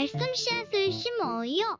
말씀 씨앗을 심어요.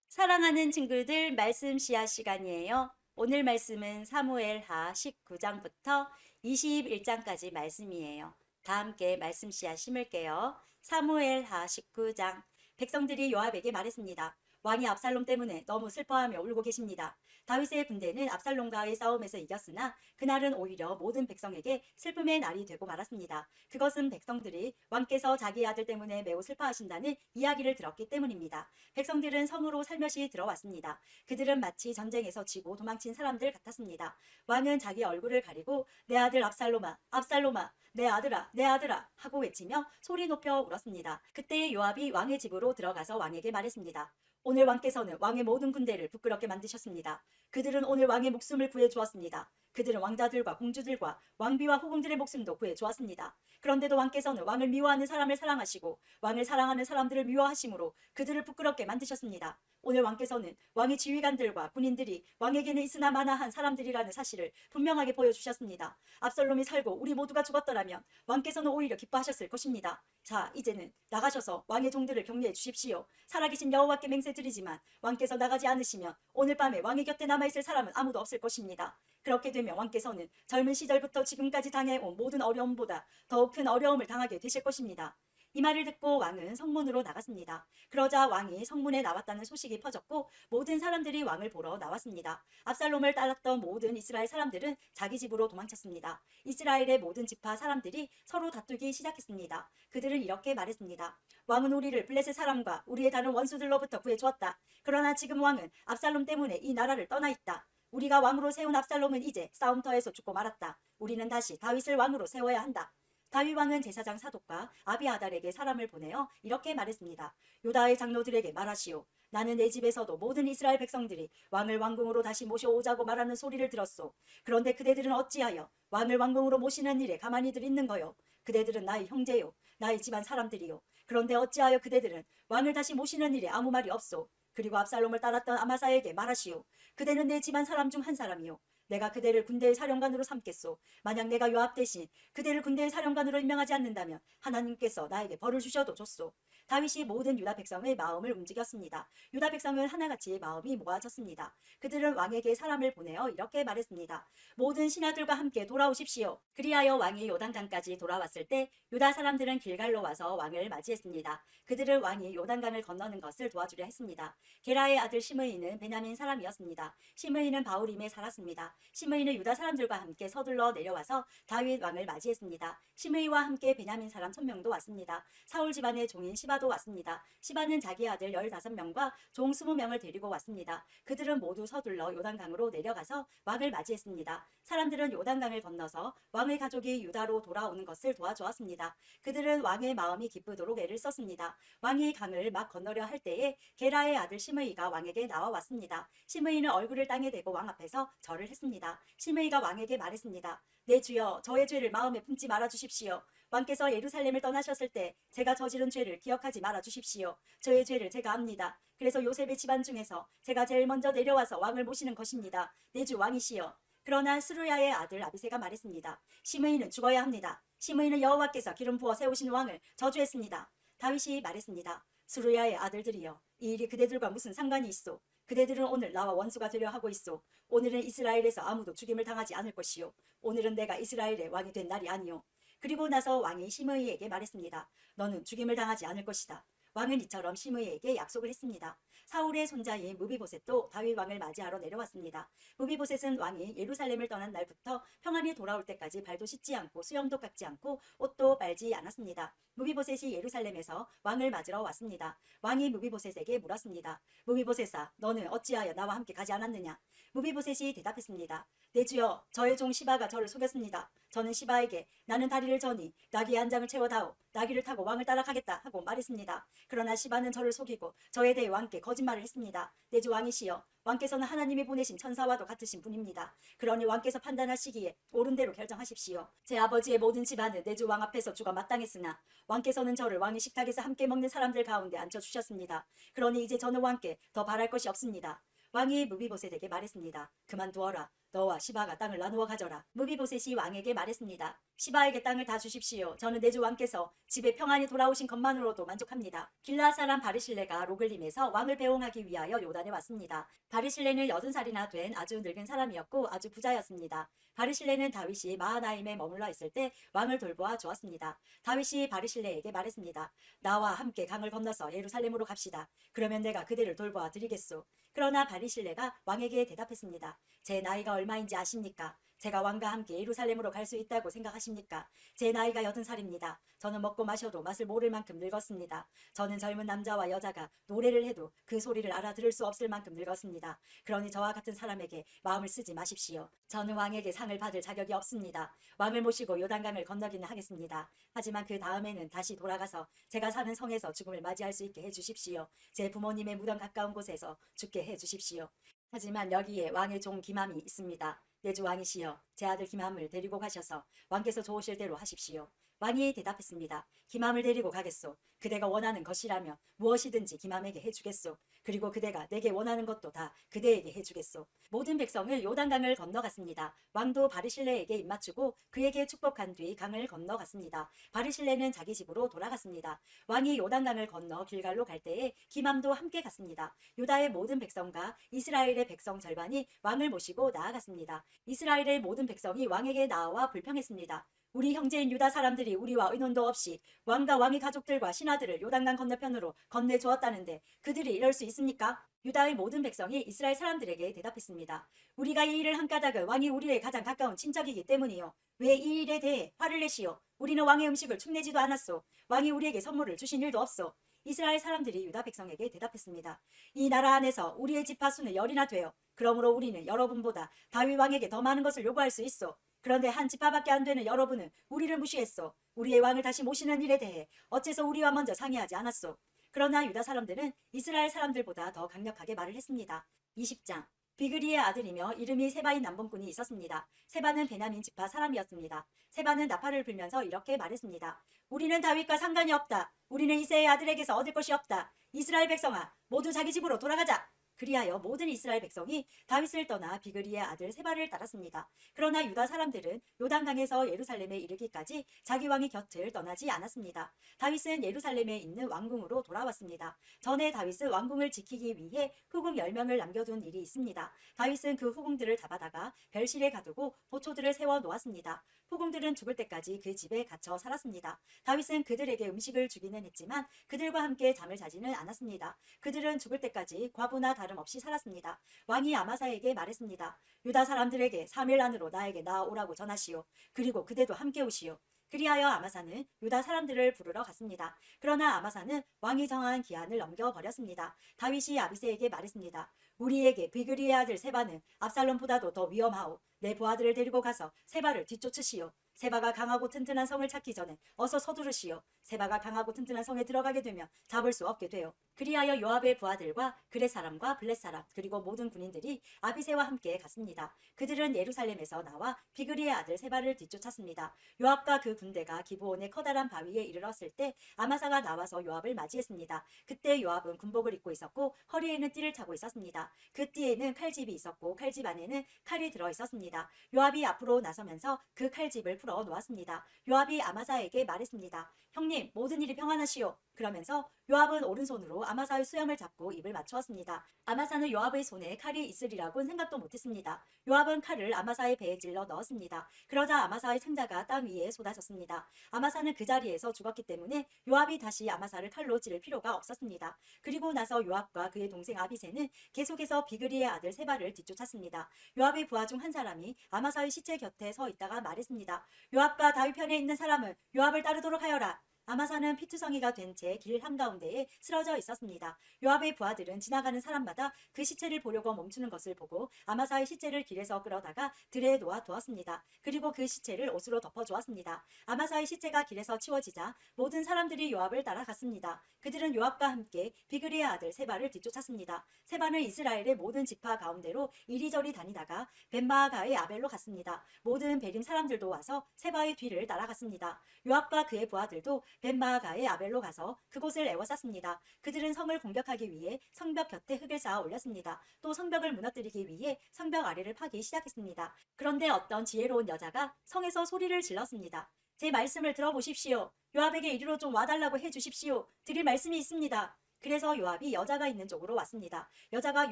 사랑하는 친구들, 말씀 씨앗 시간이에요. 오늘 말씀은 사무엘하 19장부터 21장까지 말씀이에요. 다 함께 말씀 씨앗 심을게요. 사무엘하 19장. 백성들이 요압에게 말했습니다. 왕이 압살롬 때문에 너무 슬퍼하며 울고 계십니다. 다윗의 군대는 압살롬과의 싸움에서 이겼으나 그날은 오히려 모든 백성에게 슬픔의 날이 되고 말았습니다. 그것은 백성들이 왕께서 자기 아들 때문에 매우 슬퍼하신다는 이야기를 들었기 때문입니다. 백성들은 성으로 살며시 들어왔습니다. 그들은 마치 전쟁에서 지고 도망친 사람들 같았습니다. 왕은 자기 얼굴을 가리고 내 아들 압살롬아, 압살롬아, 내 아들아, 내 아들아 하고 외치며 소리 높여 울었습니다. 그때 요압이 왕의 집으로 들어가서 왕에게 말했습니다. 오늘 왕께서는 왕의 모든 군대를 부끄럽게 만드셨습니다. 그들은 오늘 왕의 목숨을 구해 주었습니다. 그들은 왕자들과 공주들과 왕비와 후궁들의 목숨도 구해 주었습니다. 그런데도 왕께서는 왕을 미워하는 사람을 사랑하시고 왕을 사랑하는 사람들을 미워하심으로 그들을 부끄럽게 만드셨습니다. 오늘 왕께서는 왕의 지휘관들과 군인들이 왕에게는 있으나 마나한 사람들이라는 사실을 분명하게 보여주셨습니다. 압살롬이 살고 우리 모두가 죽었더라면 왕께서는 오히려 기뻐하셨을 것입니다. 자, 이제는 나가셔서 왕의 종들을 격려해 주십시오. 살아계신 여호와께 맹세드리지만 왕께서 나가지 않으시면 오늘 밤에 왕의 곁에 남아있을 사람은 아무도 없을 것입니다. 그렇게 되면 왕께서는 젊은 시절부터 지금까지 당해온 모든 어려움보다 더욱 큰 어려움을 당하게 되실 것입니다. 이 말을 듣고 왕은 성문으로 나갔습니다. 그러자 왕이 성문에 나왔다는 소식이 퍼졌고 모든 사람들이 왕을 보러 나왔습니다. 압살롬을 따랐던 모든 이스라엘 사람들은 자기 집으로 도망쳤습니다. 이스라엘의 모든 지파 사람들이 서로 다투기 시작했습니다. 그들은 이렇게 말했습니다. 왕은 우리를 블레셋 사람과 우리의 다른 원수들로부터 구해주었다. 그러나 지금 왕은 압살롬 때문에 이 나라를 떠나 있다. 우리가 왕으로 세운 압살롬은 이제 싸움터에서 죽고 말았다. 우리는 다시 다윗을 왕으로 세워야 한다. 다윗 왕은 제사장 사독과 아비아달에게 사람을 보내어 이렇게 말했습니다. 유다의 장로들에게 말하시오. 나는 내 집에서도 모든 이스라엘 백성들이 왕을 왕궁으로 다시 모셔오자고 말하는 소리를 들었소. 그런데 그대들은 어찌하여 왕을 왕궁으로 모시는 일에 가만히들 있는 거요. 그대들은 나의 형제요, 나의 집안 사람들이요. 그런데 어찌하여 그대들은 왕을 다시 모시는 일에 아무 말이 없소. 그리고 압살롬을 따랐던 아마사에게 말하시오. 그대는 내 집안 사람 중 한 사람이요. 내가 그대를 군대의 사령관으로 삼겠소. 만약 내가 요압 대신 그대를 군대의 사령관으로 임명하지 않는다면 하나님께서 나에게 벌을 주셔도 좋소. 다윗이 모든 유다 백성의 마음을 움직였습니다. 유다 백성은 하나같이 마음이 모아졌습니다. 그들은 왕에게 사람을 보내어 이렇게 말했습니다. 모든 신하들과 함께 돌아오십시오. 그리하여 왕이 요단강까지 돌아왔을 때 유다 사람들은 길갈로 와서 왕을 맞이했습니다. 그들은 왕이 요단강을 건너는 것을 도와주려 했습니다. 게라의 아들 시므이는 베냐민 사람이었습니다. 시므이는 바울임에 살았습니다. 시므이는 유다 사람들과 함께 서둘러 내려와서 다윗 왕을 맞이했습니다. 시므이와 함께 베냐민 사람 1000명도 왔습니다. 사울 집안의 종인 시바도 왔습니다. 시바는 자기 아들 15명과 종 20명을 데리고 왔습니다. 그들은 모두 서둘러 요단강으로 내려가서 왕을 맞이했습니다. 사람들은 요단강을 건너서 왕의 가족이 유다로 돌아오는 것을 도와주었습니다. 그들은 왕의 마음이 기쁘도록 애를 썼습니다. 왕이 강을 막 건너려 할 때에 게라의 아들 시므이가 왕에게 나와왔습니다. 시므이는 얼굴을 땅에 대고 왕 앞에서 절을 했습니다. 시므이가 왕에게 말했습니다. 내 주여, 저의 죄를 마음에 품지 말아 주십시오. 왕께서 예루살렘을 떠나셨을 때 제가 저지른 죄를 기억하지 말아 주십시오. 저의 죄를 제가 압니다. 그래서 요셉의 집안 중에서 제가 제일 먼저 내려와서 왕을 모시는 것입니다. 내 주 왕이시여. 그러나 스루야의 아들 아비새가 말했습니다. 시므이는 죽어야 합니다. 시므이는 여호와께서 기름 부어 세우신 왕을 저주했습니다. 다윗이 말했습니다. 스루야의 아들들이여, 이 일이 그대들과 무슨 상관이 있소? 그대들은 오늘 나와 원수가 되려 하고 있소. 오늘은 이스라엘에서 아무도 죽임을 당하지 않을 것이요. 오늘은 내가 이스라엘의 왕이 된 날이 아니요. 그리고 나서 왕이 시므이에게 말했습니다. 너는 죽임을 당하지 않을 것이다. 왕은 이처럼 시므이에게 약속을 했습니다. 사울의 손자인 무비보셋도 다윗 왕을 맞이하러 내려왔습니다. 무비보셋은 왕이 예루살렘을 떠난 날부터 평안히 돌아올 때까지 발도 씻지 않고 수염도 깎지 않고 옷도 빨지 않았습니다. 무비보셋이 예루살렘에서 왕을 맞으러 왔습니다. 왕이 무비보셋에게 물었습니다. 무비보셋아, 너는 어찌하여 나와 함께 가지 않았느냐? 무비보셋이 대답했습니다. 내 주여, 저의 종 시바가 저를 속였습니다. 저는 시바에게 나는 다리를 저니 나귀 한 장을 채워다오. 나귀를 타고 왕을 따라가겠다 하고 말했습니다. 그러나 시바는 저를 속이고 저에 대해 왕께 거짓말을 했습니다. 내 주 왕이시여, 왕께서는 하나님이 보내신 천사와도 같으신 분입니다. 그러니 왕께서 판단하시기에 옳은 대로 결정하십시오. 제 아버지의 모든 집안은 내 주 왕 앞에서 죽어 마땅했으나 왕께서는 저를 왕의 식탁에서 함께 먹는 사람들 가운데 앉혀주셨습니다. 그러니 이제 저는 왕께 더 바랄 것이 없습니다. 왕이 무비보셋에게 말했습니다. 그만두어라. 너와 시바가 땅을 나누어 가져라. 무비보셋이 왕에게 말했습니다. 시바에게 땅을 다 주십시오. 저는 내 주 왕께서 집에 평안히 돌아오신 것만으로도 만족합니다. 길라앗 사람 바르실레가 로글림에서 왕을 배웅하기 위하여 요단에 왔습니다. 바르실레는 80살이나 된 아주 늙은 사람이었고 아주 부자였습니다. 바르실레는 다윗이 마하나임에 머물러 있을 때 왕을 돌보아 주었습니다. 다윗이 바르실레에게 말했습니다. 나와 함께 강을 건너서 예루살렘으로 갑시다. 그러면 내가 그대를 돌보아 드리겠소. 그러나 바르실레가 왕에게 대답했습니다. 제 나이가 얼마인지 아십니까? 제가 왕과 함께 예루살렘으로 갈 수 있다고 생각하십니까? 제 나이가 80살입니다. 저는 먹고 마셔도 맛을 모를 만큼 늙었습니다. 저는 젊은 남자와 여자가 노래를 해도 그 소리를 알아들을 수 없을 만큼 늙었습니다. 그러니 저와 같은 사람에게 마음을 쓰지 마십시오. 저는 왕에게 상을 받을 자격이 없습니다. 왕을 모시고 요단강을 건너기는 하겠습니다. 하지만 그 다음에는 다시 돌아가서 제가 사는 성에서 죽음을 맞이할 수 있게 해주십시오. 제 부모님의 무덤 가까운 곳에서 죽게 해주십시오. 하지만 여기에 왕의 종 기맘이 있습니다. 내 주 왕이시여, 제 아들 기맘을 데리고 가셔서 왕께서 좋으실 대로 하십시오. 왕이 대답했습니다. 기맘을 데리고 가겠소. 그대가 원하는 것이라며 무엇이든지 기맘에게 해주겠소. 그리고 그대가 내게 원하는 것도 다 그대에게 해주겠소. 모든 백성을 요단강을 건너갔습니다. 왕도 바르실레에게 입맞추고 그에게 축복한 뒤 강을 건너갔습니다. 바르실레는 자기 집으로 돌아갔습니다. 왕이 요단강을 건너 길갈로 갈 때에 기맘도 함께 갔습니다. 유다의 모든 백성과 이스라엘의 백성 절반이 왕을 모시고 나아갔습니다. 이스라엘의 모든 백성이 왕에게 나아와 불평했습니다. 우리 형제인 유다 사람들이 우리와 의논도 없이 왕과 왕의 가족들과 신하들을 요단강 건너편으로 건네주었다는데 그들이 이럴 수 있습니까? 유다의 모든 백성이 이스라엘 사람들에게 대답했습니다. 우리가 이 일을 한 까닭은 왕이 우리의 가장 가까운 친척이기 때문이요. 왜 이 일에 대해 화를 내시오? 우리는 왕의 음식을 축내지도 않았소. 왕이 우리에게 선물을 주신 일도 없소. 이스라엘 사람들이 유다 백성에게 대답했습니다. 이 나라 안에서 우리의 지파 수는 10이나 돼요. 그러므로 우리는 여러분보다 다윗 왕에게 더 많은 것을 요구할 수 있어. 그런데 한 지파밖에 안 되는 여러분은 우리를 무시했어. 우리의 왕을 다시 모시는 일에 대해 어째서 우리와 먼저 상의하지 않았소. 그러나 유다 사람들은 이스라엘 사람들보다 더 강력하게 말을 했습니다. 20장 비그리의 아들이며 이름이 세바인 남봉꾼이 있었습니다. 세바는 베냐민 지파 사람이었습니다. 세바는 나팔을 불면서 이렇게 말했습니다. 우리는 다윗과 상관이 없다. 우리는 이새의 아들에게서 얻을 것이 없다. 이스라엘 백성아, 모두 자기 집으로 돌아가자. 그리하여 모든 이스라엘 백성이 다윗을 떠나 비그리의 아들 세바를 따랐습니다. 그러나 유다 사람들은 요단강에서 예루살렘에 이르기까지 자기 왕의 곁을 떠나지 않았습니다. 다윗은 예루살렘에 있는 왕궁으로 돌아왔습니다. 전에 다윗은 왕궁을 지키기 위해 후궁 10명을 남겨둔 일이 있습니다. 다윗은 그 후궁들을 잡아다가 별실에 가두고 보초들을 세워 놓았습니다. 후궁들은 죽을 때까지 그 집에 갇혀 살았습니다. 다윗은 그들에게 음식을 주기는 했지만 그들과 함께 잠을 자지는 않았습니다. 그들은 죽을 때까지 과부나 다름없이 살았습니다. 왕이 아마사에게 말했습니다. 유다 사람들에게 3일 안으로 나에게 나아오라고 전하시오. 그리고 그대도 함께 오시오. 그리하여 아마사는 유다 사람들을 부르러 갔습니다. 그러나 아마사는 왕이 정한 기한을 넘겨버렸습니다. 다윗이 아비새에게 말했습니다. 우리에게 비그리의 아들 세바는 압살롬보다도 더 위험하오. 내 부하들을 데리고 가서 세바를 뒤쫓으시오. 세바가 강하고 튼튼한 성을 찾기 전에 어서 서두르시오. 세바가 강하고 튼튼한 성에 들어가게 되면 잡을 수 없게 돼요. 그리하여 요압의 부하들과 그렛 사람과 블렛 사람 그리고 모든 군인들이 아비새와 함께 갔습니다. 그들은 예루살렘에서 나와 비그리의 아들 세바를 뒤쫓았습니다. 요압과 그 군대가 기브온의 커다란 바위에 이르렀을 때 아마사가 나와서 요압을 맞이했습니다. 그때 요압은 군복을 입고 있었고 허리에는 띠를 차고 있었습니다. 그 띠에는 칼집이 있었고 칼집 안에는 칼이 들어 있었습니다. 요압이 앞으로 나서면서 그 칼집을 풀어 놓았습니다. 요압이 아마사에게 말했습니다. 형님, 모든 일이 평안하시오. 그러면서 요압은 오른손으로 아마사의 수염을 잡고 입을 맞추었습니다. 아마사는 요압의 손에 칼이 있으리라고는 생각도 못했습니다. 요압은 칼을 아마사의 배에 찔러 넣었습니다. 그러자 아마사의 창자가 땅 위에 쏟아졌습니다. 아마사는 그 자리에서 죽었기 때문에 요압이 다시 아마사를 칼로 찌를 필요가 없었습니다. 그리고 나서 요압과 그의 동생 아비새는 계속해서 비그리의 아들 세바를 뒤쫓았습니다. 요압의 부하 중 한 사람이 아마사의 시체 곁에 서 있다가 말했습니다. 요압과 다윗 편에 있는 사람은 요압을 따르도록 하여라. 아마사는 피투성이가 된 채 길 한가운데에 쓰러져 있었습니다. 요압의 부하들은 지나가는 사람마다 그 시체를 보려고 멈추는 것을 보고 아마사의 시체를 길에서 끌어다가 들에 놓아 두었습니다. 그리고 그 시체를 옷으로 덮어주었습니다. 아마사의 시체가 길에서 치워지자 모든 사람들이 요압을 따라갔습니다. 그들은 요압과 함께 비그리의 아들 세바를 뒤쫓았습니다. 세바는 이스라엘의 모든 지파 가운데로 이리저리 다니다가 벤마아가의 아벨로 갔습니다. 모든 베림 사람들도 와서 세바의 뒤를 따라갔습니다. 요압과 그의 부하들도 벤마아가의 아벨로 가서 그곳을 에워쌌습니다. 그들은 성을 공격하기 위해 성벽 곁에 흙을 쌓아 올렸습니다. 또 성벽을 무너뜨리기 위해 성벽 아래를 파기 시작했습니다. 그런데 어떤 지혜로운 여자가 성에서 소리를 질렀습니다. 제 말씀을 들어보십시오. 요압에게 이리로 좀 와달라고 해주십시오. 드릴 말씀이 있습니다. 그래서 요압이 여자가 있는 쪽으로 왔습니다. 여자가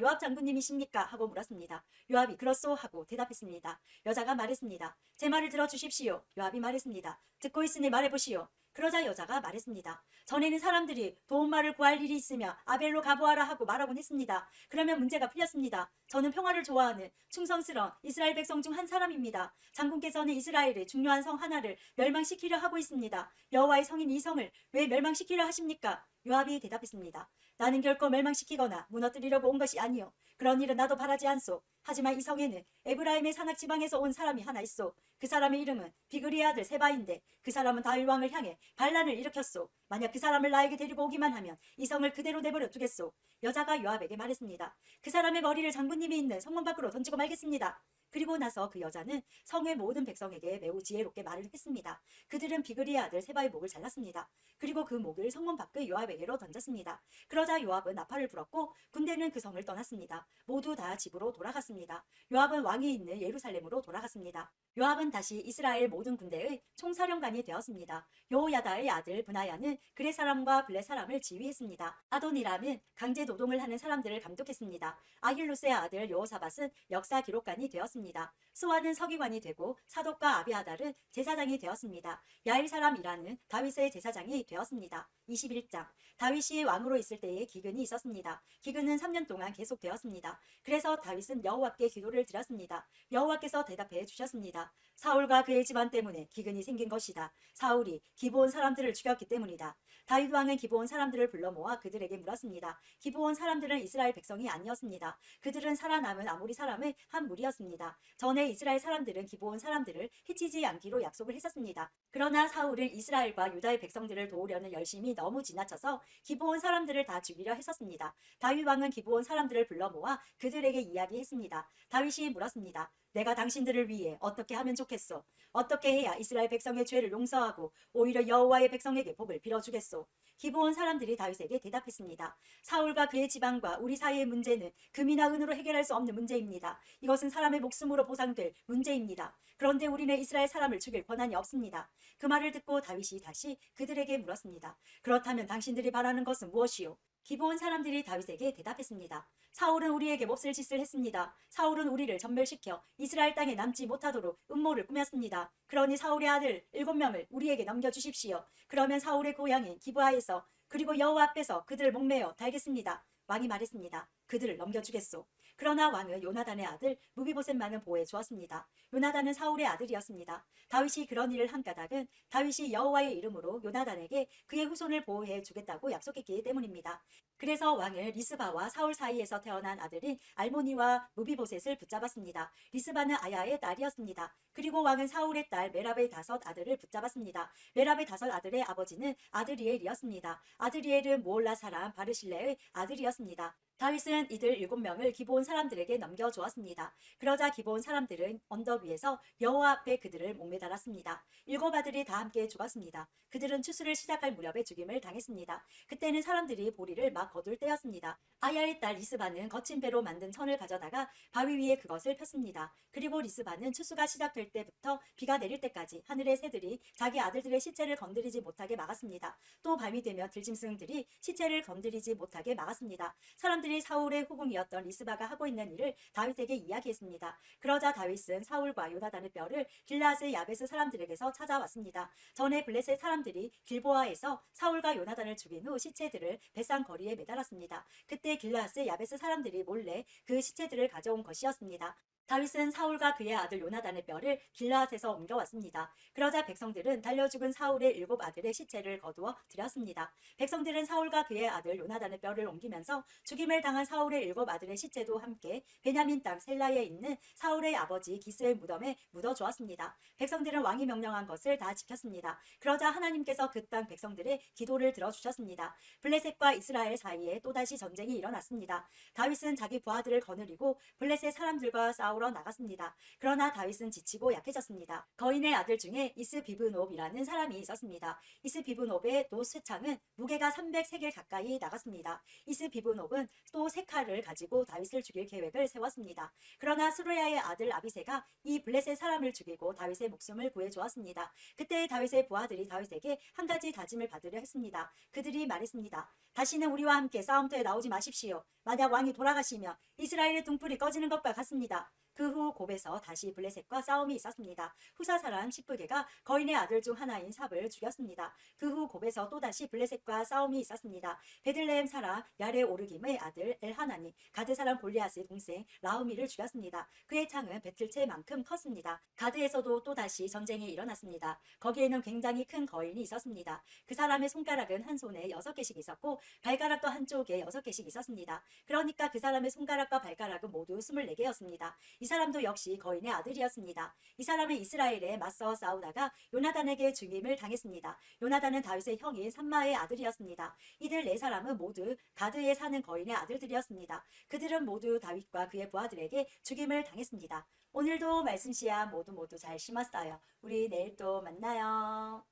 요압 장군님이십니까? 하고 물었습니다. 요압이 그렇소 하고 대답했습니다. 여자가 말했습니다. 제 말을 들어주십시오. 요압이 말했습니다. 듣고 있으니 말해보시오. 그러자 여자가 말했습니다. 전에는 사람들이 도움말을 구할 일이 있으며 아벨로 가보아라 하고 말하곤 했습니다. 그러면 문제가 풀렸습니다. 저는 평화를 좋아하는 충성스러운 이스라엘 백성 중 한 사람입니다. 장군께서는 이스라엘의 중요한 성 하나를 멸망시키려 하고 있습니다. 여호와의 성인 이 성을 왜 멸망시키려 하십니까? 요압이 대답했습니다. 나는 결코 멸망시키거나 무너뜨리려고 온 것이 아니요. 그런 일은 나도 바라지 않소. 하지만 이 성에는 에브라임의 산악 지방에서 온 사람이 하나 있소. 그 사람의 이름은 비그리의 아들 세바인데 그 사람은 다윗 왕을 향해 반란을 일으켰소. 만약 그 사람을 나에게 데리고 오기만 하면 이 성을 그대로 내버려 두겠소. 여자가 요압에게 말했습니다. 그 사람의 머리를 장군님이 있는 성문 밖으로 던지고 말겠습니다. 그리고 나서 그 여자는 성의 모든 백성에게 매우 지혜롭게 말을 했습니다. 그들은 비그리의 아들 세바의 목을 잘랐습니다. 그리고 그 목을 성문 밖의 요압에게로 던졌습니다. 그러자 요압은 나팔을 불었고 군대는 그 성을 떠났습니다. 모두 다 집으로 돌아갔습니다. 요압은 왕이 있는 예루살렘으로 돌아갔습니다. 요압은 다시 이스라엘 모든 군대의 총사령관이 되었습니다. 여호야다의 아들 브나야는 그레 사람과 블레 사람을 지휘했습니다. 아도니람은 강제 노동을 하는 사람들을 감독했습니다. 아힐루스의 아들 여호사밧은 역사 기록관이 되었습니다. 스와는 서기관이 되고 사독과 아비아달은 제사장이 되었습니다. 야일 사람 이라는 다윗의 제사장이 되었습니다. 21장 다윗이 왕으로 있을 때에 기근이 있었습니다. 기근은 3년 동안 계속되었습니다. 그래서 다윗은 여호와께 기도를 드렸습니다. 여호와께서 대답해 주셨습니다. 사울과 그의 집안 때문에 기근이 생긴 것이다. 사울이 기브온 사람들을 죽였기 때문이다. 다윗 왕은 기브온 사람들을 불러 모아 그들에게 물었습니다. 기브온 사람들은 이스라엘 백성이 아니었습니다. 그들은 살아남은 아모리 사람의 한 무리였습니다. 전에 이스라엘 사람들은 기브온 사람들을 해치지 않기로 약속을 했었습니다. 그러나 사울은 이스라엘과 유다의 백성들을 도우려는 열심이 너무 지나쳐서 기브온 사람들을 다 죽이려 했었습니다. 다윗 왕은 기브온 사람들을 불러 모아 그들에게 이야기했습니다. 다윗이 물었습니다. 내가 당신들을 위해 어떻게 하면 좋겠소? 어떻게 해야 이스라엘 백성의 죄를 용서하고 오히려 여호와의 백성에게 복을 빌어주겠소? 기브온 사람들이 다윗에게 대답했습니다. 사울과 그의 지방과 우리 사이의 문제는 금이나 은으로 해결할 수 없는 문제입니다. 이것은 사람의 목숨으로 보상될 문제입니다. 그런데 우리는 이스라엘 사람을 죽일 권한이 없습니다. 그 말을 듣고 다윗이 다시 그들에게 물었습니다. 그렇다면 당신들이 바라는 것은 무엇이요? 기브온 사람들이 다윗에게 대답했습니다. 사울은 우리에게 몹쓸 짓을 했습니다. 사울은 우리를 전멸시켜 이스라엘 땅에 남지 못하도록 음모를 꾸몄습니다. 그러니 사울의 아들 7명을 우리에게 넘겨주십시오. 그러면 사울의 고향인 기브아에서 그리고 여호와 앞에서 그들을 목매어 달겠습니다. 왕이 말했습니다. 그들을 넘겨주겠소. 그러나 왕은 요나단의 아들 무비보셋만은 보호해 주었습니다. 요나단은 사울의 아들이었습니다. 다윗이 그런 일을 한 까닭은 다윗이 여호와의 이름으로 요나단에게 그의 후손을 보호해 주겠다고 약속했기 때문입니다. 그래서 왕은 리스바와 사울 사이에서 태어난 아들인 알모니와 무비보셋을 붙잡았습니다. 리스바는 아야의 딸이었습니다. 그리고 왕은 사울의 딸 메랍의 5 아들을 붙잡았습니다. 메랍의 5 아들의 아버지는 아드리엘이었습니다. 아드리엘은 모올라 사람 바르실레의 아들이었습니다. 다윗은 이들 7명을 기브온 사람들에게 넘겨주었습니다. 그러자 기브온 사람들은 언덕 위에서 여호와 앞에 그들을 목매달았습니다. 7 아들이 다 함께 죽었습니다. 그들은 추수를 시작할 무렵에 죽임을 당했습니다. 그때는 사람들이 보리를 막 거둘 때였습니다. 아야의 딸 리스바는 거친 배로 만든 천을 가져다가 바위 위에 그것을 폈습니다. 그리고 리스바는 추수가 시작될 때부터 비가 내릴 때까지 하늘의 새들이 자기 아들들의 시체를 건드리지 못하게 막았습니다. 또 밤이 되면 들짐승들이 시체를 건드리지 못하게 막았습니다. 사람들이 사울의 후궁이었던 리스바가 하고 있는 일을 다윗에게 이야기했습니다. 그러자 다윗은 사울과 요나단의 뼈를 길르앗의 야베스 사람들에게서 찾아왔습니다. 전에 블레셋 사람들이 길보아에서 사울과 요나단을 죽인 후 시체들을 벳산 거리에 매달았습니다. 그때 길르앗의 야베스 사람들이 몰래 그 시체들을 가져온 것이었습니다. 다윗은 사울과 그의 아들 요나단의 뼈를 길르앗에서 옮겨왔습니다. 그러자 백성들은 달려 죽은 사울의 7 아들의 시체를 거두어 드렸습니다. 백성들은 사울과 그의 아들 요나단의 뼈를 옮기면서 죽임을 당한 사울의 7 아들의 시체도 함께 베냐민 땅 셀라에 있는 사울의 아버지 기스의 무덤에 묻어주었습니다. 백성들은 왕이 명령한 것을 다 지켰습니다. 그러자 하나님께서 그 땅 백성들의 기도를 들어주셨습니다. 블레셋과 이스라엘 사이에 또다시 전쟁이 일어났습니다. 다윗은 자기 부하들을 거느리고 블레셋 사람들과 싸워 싸우러 나갔습니다. 그러나 다윗은 지치고 약해졌습니다. 거인의 아들 중에 이스비브놉이라는 사람이 있었습니다. 이스비브놉의 또 쇠창은 무게가 300세겔 가까이 나갔습니다. 이스비브놉은 또 세 칼을 가지고 다윗을 죽일 계획을 세웠습니다. 그러나 스루야의 아들 아비새가 이 블레셋 사람을 죽이고 다윗의 목숨을 구해주었습니다. 그때 다윗의 부하들이 다윗에게 한 가지 다짐을 받으려 했습니다. 그들이 말했습니다. 다시는 우리와 함께 싸움터에 나오지 마십시오. 만약 왕이 돌아가시면 이스라엘의 등불이 꺼지는 것과 같습니다. 그 후 곱에서 다시 블레셋과 싸움이 있었습니다. 후사 사람 시브게가 거인의 아들 중 하나인 삽을 죽였습니다. 그 후 곱에서 또다시 블레셋과 싸움이 있었습니다. 베들레헴 사람 야레 오르김의 아들 엘하나니 가드 사람 골리앗의 동생 라우미를 죽였습니다. 그의 창은 배틀채만큼 컸습니다. 가드에서도 또다시 전쟁이 일어났습니다. 거기에는 굉장히 큰 거인이 있었습니다. 그 사람의 손가락은 한 손에 6개씩 있었고 발가락도 한쪽에 6개씩 있었습니다. 그러니까 그 사람의 손가락과 발가락은 모두 24개였습니다. 이 사람도 역시 거인의 아들이었습니다. 이 사람은 이스라엘에 맞서 싸우다가 요나단에게 죽임을 당했습니다. 요나단은 다윗의 형인 삼마의 아들이었습니다. 이들 네 사람은 모두 가드에 사는 거인의 아들들이었습니다. 그들은 모두 다윗과 그의 부하들에게 죽임을 당했습니다. 오늘도 말씀 씨앗 모두 잘 심었어요. 우리 내일 또 만나요.